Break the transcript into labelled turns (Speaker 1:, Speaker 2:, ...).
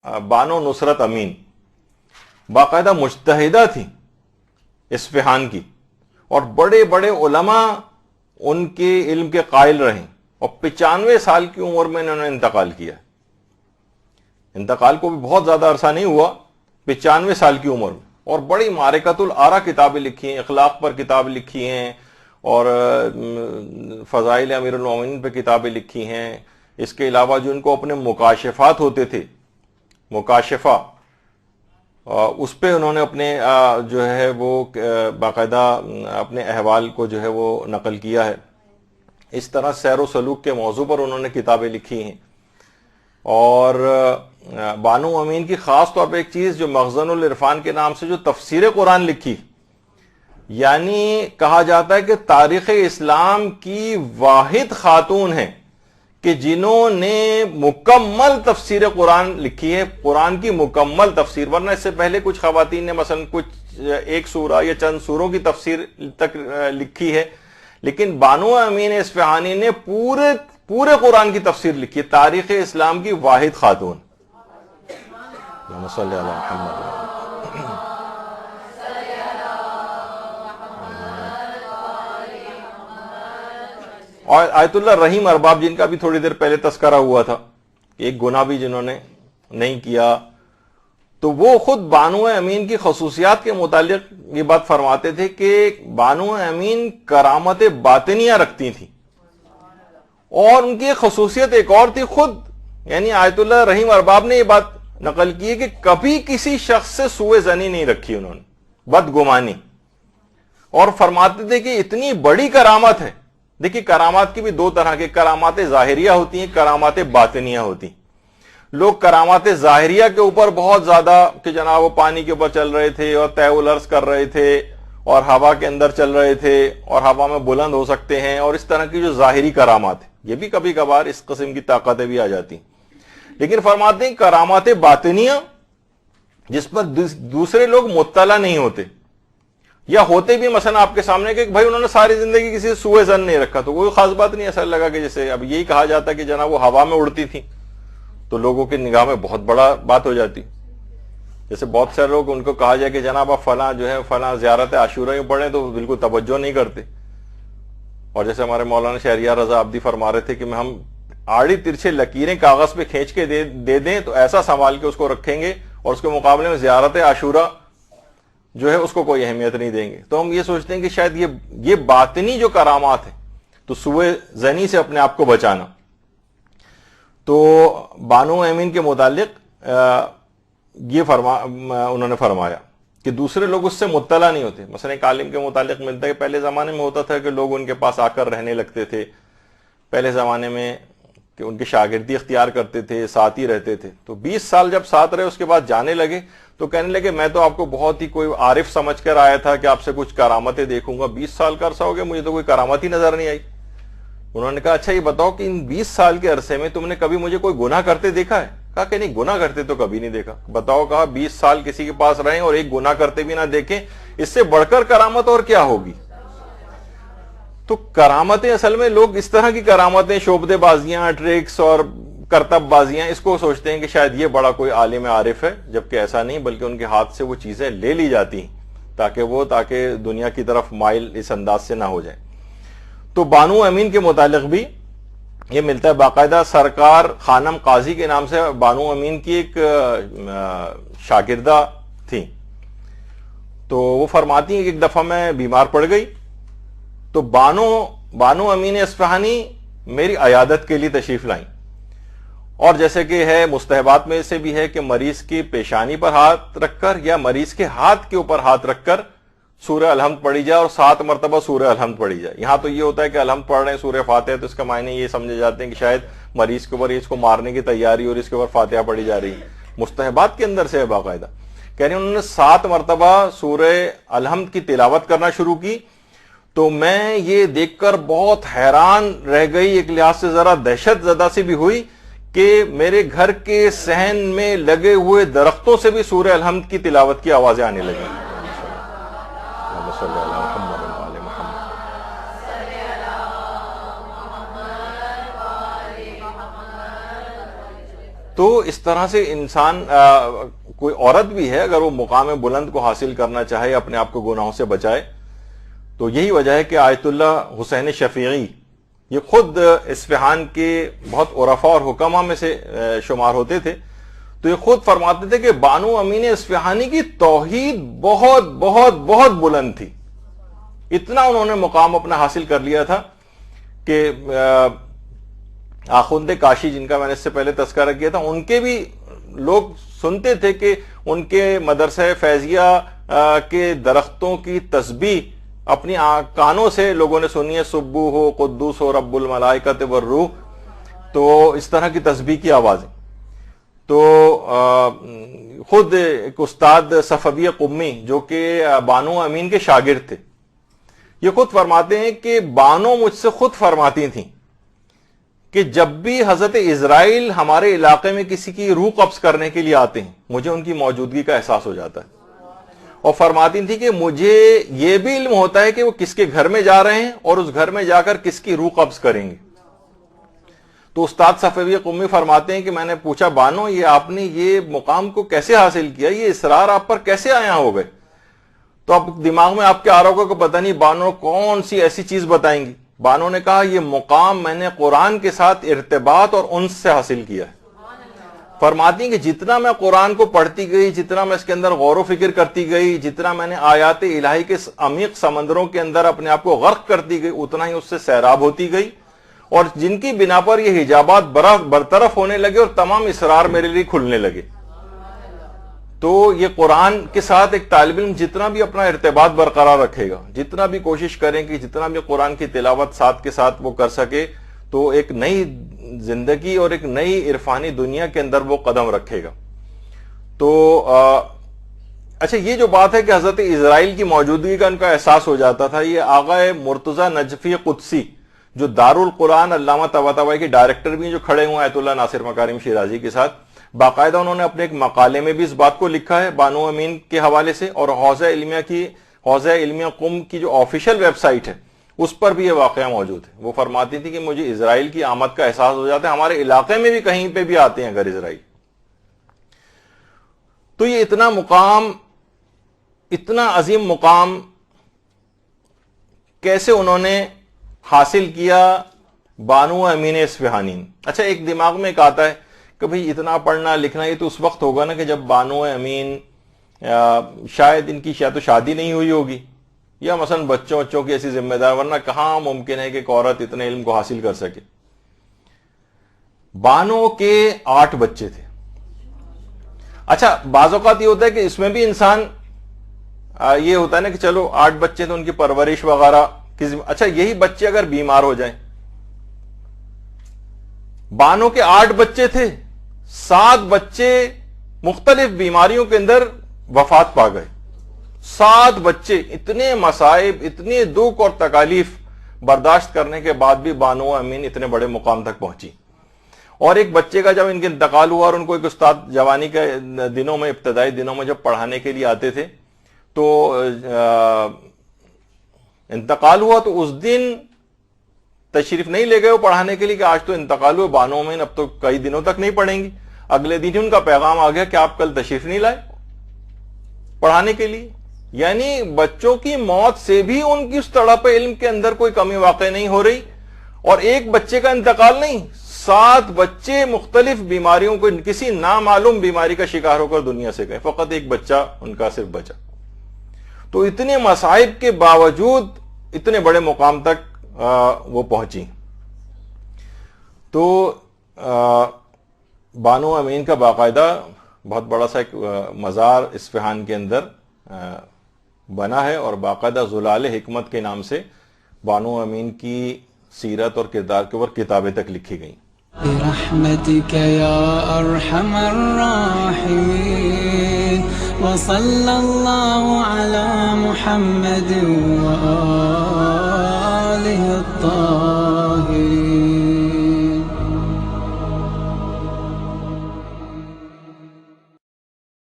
Speaker 1: بانو نصرت امین باقاعدہ مجتہدہ تھی اصفہان کی، اور بڑے بڑے علماء ان کے علم کے قائل رہیں، اور 95 سال کی عمر میں انہوں نے انتقال کیا۔ انتقال کو بھی بہت زیادہ عرصہ نہیں ہوا، 95 سال کی عمر میں، اور بڑی معرکۃ الآراء کتابیں لکھی ہیں، اخلاق پر کتاب لکھی ہیں، اور فضائل امیر المومنین پہ کتابیں لکھی ہیں۔ اس کے علاوہ جو ان کو اپنے مکاشفات ہوتے تھے، مکاشفہ، اس پہ انہوں نے اپنے جو ہے وہ باقاعدہ اپنے احوال کو جو ہے وہ نقل کیا ہے۔ اس طرح سیر و سلوک کے موضوع پر انہوں نے کتابیں لکھی ہیں۔ اور بانو امین کی خاص طور پہ ایک چیز جو مخزن العرفان کے نام سے جو تفسیر قرآن لکھی، یعنی کہا جاتا ہے کہ تاریخ اسلام کی واحد خاتون ہیں کہ جنہوں نے مکمل تفسیر قرآن لکھی ہے، قرآن کی مکمل تفسیر، ورنہ اس سے پہلے کچھ خواتین نے مثلا کچھ ایک سورہ یا چند سوروں کی تفسیر تک لکھی ہے، لیکن بانو امین اصفہانی نے پورے قرآن کی تفسیر لکھی ہے، تاریخ اسلام کی واحد خاتون۔ اللہم صلی علی محمد۔ اور آیت اللہ رحیم ارباب، جن کا بھی تھوڑی دیر پہلے تذکرہ ہوا تھا، ایک گناہ بھی جنہوں نے نہیں کیا، تو وہ خود بانو امین کی خصوصیات کے متعلق یہ بات فرماتے تھے کہ بانو امین کرامت باطنیہ رکھتی تھیں، اور ان کی خصوصیت ایک اور تھی، خود یعنی آیت اللہ رحیم ارباب نے یہ بات نقل کی ہے کہ کبھی کسی شخص سے سوء ظنی نہیں رکھی انہوں نے، بدگمانی، اور فرماتے تھے کہ اتنی بڑی کرامت ہے۔ دیکھیے کرامات کی بھی دو طرح کی، کرامات ظاہریہ ہوتی ہیں، کرامات باطنیہ ہوتی ہیں۔ لوگ کرامات ظاہریہ کے اوپر بہت زیادہ کہ جناب وہ پانی کے اوپر چل رہے تھے اور طے الارض کر رہے تھے اور ہوا کے اندر چل رہے تھے اور ہوا میں بلند ہو سکتے ہیں، اور اس طرح کی جو ظاہری کرامات ہیں، یہ بھی کبھی کبھار اس قسم کی طاقتیں بھی آ جاتی ہیں۔ لیکن فرماتے ہیں کرامات باطنیہ جس پر دوسرے لوگ مطلع نہیں ہوتے، یا ہوتے بھی مثلا آپ کے سامنے کہ بھائی انہوں نے ساری زندگی کسی سے سوء ظن نہیں رکھا، تو کوئی خاص بات نہیں، ایسا لگا کہ جیسے اب یہی کہا جاتا کہ جناب وہ ہوا میں اڑتی تھی، تو لوگوں کی نگاہ میں بہت بڑا بات ہو جاتی۔ جیسے بہت سارے لوگ ان کو کہا جائے کہ جناب آپ فلاں جو ہے فلاں زیارت عاشورہ میں پڑھیں تو بالکل توجہ نہیں کرتے، اور جیسے ہمارے مولانا شہریار رضا عابدی فرما رہے تھے کہ ہم آڑی ترچھے لکیریں کاغذ پہ کھینچ کے دے دیں تو ایسا سنبھال کے اس کو رکھیں گے، اور اس کے مقابلے میں زیارت عاشورہ جو ہے اس کو کوئی اہمیت نہیں دیں گے۔ تو ہم یہ سوچتے ہیں کہ شاید یہ باطنی جو کرامات ہیں، تو سوء ظنی سے اپنے آپ کو بچانا۔ تو بانو امین کے متعلق یہ انہوں نے فرمایا کہ دوسرے لوگ اس سے مطلع نہیں ہوتے۔ مثلا ایک عالم کے متعلق ملتا ہے کہ پہلے زمانے میں ہوتا تھا کہ لوگ ان کے پاس آ کر رہنے لگتے تھے، پہلے زمانے میں کہ ان کی شاگردی اختیار کرتے تھے، ساتھ ہی رہتے تھے، تو 20 سال جب ساتھ رہے اس کے بعد جانے لگے تو کہنے لگے میں تو آپ کو بہت ہی کوئی عارف سمجھ کر آیا تھا کہ آپ سے کچھ کرامتیں دیکھوں گا، 20 سال کا عرصہ ہو گیا مجھے تو کوئی کرامت ہی نظر نہیں آئی۔ انہوں نے کہا اچھا یہ بتاؤ کہ ان 20 سال کے عرصے میں تم نے کبھی مجھے کوئی گناہ کرتے دیکھا ہے؟ کہا کہ نہیں، گناہ کرتے تو کبھی نہیں دیکھا۔ بتاؤ، کہا 20 سال کسی کے پاس رہیں اور ایک گناہ کرتے بھی نہ دیکھیں، اس سے بڑھ کر کرامت اور کیا ہوگی؟ تو کرامتیں اصل میں لوگ اس طرح کی کرامتیں، شعبدے بازیاں، ٹرکس اور کرتب بازیاں، اس کو سوچتے ہیں کہ شاید یہ بڑا کوئی عالم عارف ہے، جبکہ ایسا نہیں، بلکہ ان کے ہاتھ سے وہ چیزیں لے لی جاتی ہیں تاکہ دنیا کی طرف مائل اس انداز سے نہ ہو جائے۔ تو بانو امین کے متعلق بھی یہ ملتا ہے، باقاعدہ سرکار خانم قاضی کے نام سے بانو امین کی ایک شاگردہ تھی، تو وہ فرماتی ہیں کہ ایک دفعہ میں بیمار پڑ گئی تو بانو امین اصفہانی میری عیادت کے لیے تشریف لائیں، اور جیسے کہ ہے مستحبات میں سے بھی ہے کہ مریض کی پیشانی پر ہاتھ رکھ کر یا مریض کے ہاتھ کے اوپر ہاتھ رکھ کر سورہ الحمد پڑھی جائے اور 7 مرتبہ سورہ الحمد پڑھی جائے۔ یہاں تو یہ ہوتا ہے کہ الحمد پڑھ رہے ہیں سورہ فاتحہ تو اس کا معنی یہ سمجھے جاتے ہیں کہ شاید مریض کے اوپر اس کو مارنے کی تیاری اور اس کے اوپر فاتحہ پڑھی جا رہی ہے، مستحبات کے اندر سے ہے باقاعدہ۔ کہہ رہے ہیں انہوں نے 7 مرتبہ سورہ الحمد کی تلاوت کرنا شروع کی، تو میں یہ دیکھ کر بہت حیران رہ گئی، ایک لحاظ سے ذرا دہشت زدہ سی بھی ہوئی کہ میرے گھر کے صحن میں لگے ہوئے درختوں سے بھی سورہ الحمد کی تلاوت کی آوازیں آنے لگیں۔ تو اس طرح سے انسان کوئی عورت بھی ہے اگر وہ مقام بلند کو حاصل کرنا چاہے، اپنے آپ کو گناہوں سے بچائے، تو یہی وجہ ہے کہ آیت اللہ حسین شفیعی یہ خود اصفہان کے بہت عرفاء اور حکماء میں سے شمار ہوتے تھے، تو یہ خود فرماتے تھے کہ بانو امین اصفہانی کی توحید بہت بہت بہت بلند تھی. اتنا انہوں نے مقام اپنا حاصل کر لیا تھا کہ آخوند کاشی جن کا میں نے اس سے پہلے تذکرہ کیا تھا، ان کے بھی لوگ سنتے تھے کہ ان کے مدرسہ فیضیہ کے درختوں کی تسبیح اپنی کانوں سے لوگوں نے سنی ہے، سبوح ہو قدوس ہو رب الملائکۃ والروح، تو اس طرح کی تسبیح کی آوازیں. تو خود ایک استاد صفوی قمی جو کہ بانو امین کے شاگرد تھے، یہ خود فرماتے ہیں کہ بانو مجھ سے خود فرماتی تھیں کہ جب بھی حضرت اسرائیل ہمارے علاقے میں کسی کی روح قبض کرنے کے لیے آتے ہیں مجھے ان کی موجودگی کا احساس ہو جاتا ہے، اور فرماتی تھی کہ مجھے یہ بھی علم ہوتا ہے کہ وہ کس کے گھر میں جا رہے ہیں اور اس گھر میں جا کر کس کی روح قبض کریں گے. تو استاد صفوی قمی فرماتے ہیں کہ میں نے پوچھا بانو یہ آپ نے یہ مقام کو کیسے حاصل کیا، یہ اصرار آپ پر کیسے آیا ہو گئے؟ تو اب دماغ میں آپ کے آ رہا ہوگا کہ پتہ نہیں بانو کون سی ایسی چیز بتائیں گی. بانو نے کہا یہ مقام میں نے قرآن کے ساتھ ارتباط اور انس سے حاصل کیا ہے. فرماتی ہیں کہ جتنا میں قرآن کو پڑھتی گئی، جتنا میں اس کے اندر غور و فکر کرتی گئی، جتنا میں نے آیات الہی کے عمیق سمندروں کے اندر اپنے آپ کو غرق کرتی گئی، اتنا ہی اس سے سیراب ہوتی گئی، اور جن کی بنا پر یہ حجابات برطرف ہونے لگے اور تمام اسرار میرے لیے کھلنے لگے. تو یہ قرآن کے ساتھ ایک طالب علم جتنا بھی اپنا ارتباط برقرار رکھے گا، جتنا بھی کوشش کریں کہ جتنا بھی قرآن کی تلاوت ساتھ کے ساتھ وہ کر سکے، تو ایک نئی زندگی اور ایک نئی عرفانی دنیا کے اندر وہ قدم رکھے گا. تو اچھا یہ جو بات ہے کہ حضرت اسرائیل کی موجودگی کا ان کا احساس ہو جاتا تھا، یہ آغا مرتضی نجفی قدسی جو دارالقرآن علامہ طباطبائی کے ڈائریکٹر بھی جو کھڑے ہوئے آیت اللہ ناصر مکارم شیرازی کے ساتھ، باقاعدہ انہوں نے اپنے ایک مقالے میں بھی اس بات کو لکھا ہے بانو امین کے حوالے سے، اور حوزہ علمیہ قم کی جو آفیشیل ویب سائٹ ہے اس پر بھی یہ واقعہ موجود ہے. وہ فرماتی تھی کہ مجھے اسرائیل کی آمد کا احساس ہو جاتا ہے، ہمارے علاقے میں بھی کہیں پہ بھی آتے ہیں اگر اسرائیل. تو یہ اتنا مقام، اتنا عظیم مقام کیسے انہوں نے حاصل کیا بانو امین اصفہانی. اچھا ایک دماغ میں ایک آتا ہے کہ بھئی اتنا پڑھنا لکھنا یہ تو اس وقت ہوگا نا کہ جب بانو امین شاید ان کی تو شادی نہیں ہوئی ہوگی، یا مثلا بچوں کی ایسی ذمہ دار، ورنہ کہاں ممکن ہے کہ ایک عورت اتنے علم کو حاصل کر سکے. بانو کے 8 بچے تھے. اچھا بعض اوقات یہ ہوتا ہے کہ اس میں بھی انسان یہ ہوتا ہے نا کہ چلو 8 بچے تو ان کی پرورش وغیرہ کی اچھا یہی بچے اگر بیمار ہو جائیں. بانو کے 8 بچے تھے، 7 بچے مختلف بیماریوں کے اندر وفات پا گئے. 7 بچے، اتنے مصائب، اتنے دکھ اور تکالیف برداشت کرنے کے بعد بھی بانو امین اتنے بڑے مقام تک پہنچی. اور ایک بچے کا جب ان کے انتقال ہوا اور ان کو ایک استاد جوانی کے دنوں میں، ابتدائی دنوں میں جب پڑھانے کے لیے آتے تھے تو انتقال ہوا تو اس دن تشریف نہیں لے گئے وہ پڑھانے کے لیے کہ آج تو انتقال ہوا بانو امین، اب تو کئی دنوں تک نہیں پڑھیں گی. اگلے دن ہی ان کا پیغام آ گیا کہ آپ کل تشریف نہیں لائے پڑھانے کے لیے. یعنی بچوں کی موت سے بھی ان کی اس تڑپ علم کے اندر کوئی کمی واقع نہیں ہو رہی، اور ایک بچے کا انتقال نہیں، 7 بچے مختلف بیماریوں کو، کسی نامعلوم بیماری کا شکار ہو کر دنیا سے گئے، فقط ایک بچہ ان کا صرف بچا. تو اتنے مصائب کے باوجود اتنے بڑے مقام تک وہ پہنچی. تو بانو امین کا باقاعدہ بہت بڑا سا ایک مزار اصفہان کے اندر بنا ہے، اور باقاعدہ زلال حکمت کے نام سے بانو امین کی سیرت اور کردار کے اوپر کتابیں تک لکھی گئیں.
Speaker 2: برحمتك يا أرحم الراحمين وصلى الله على محمد وآله الطاهرين.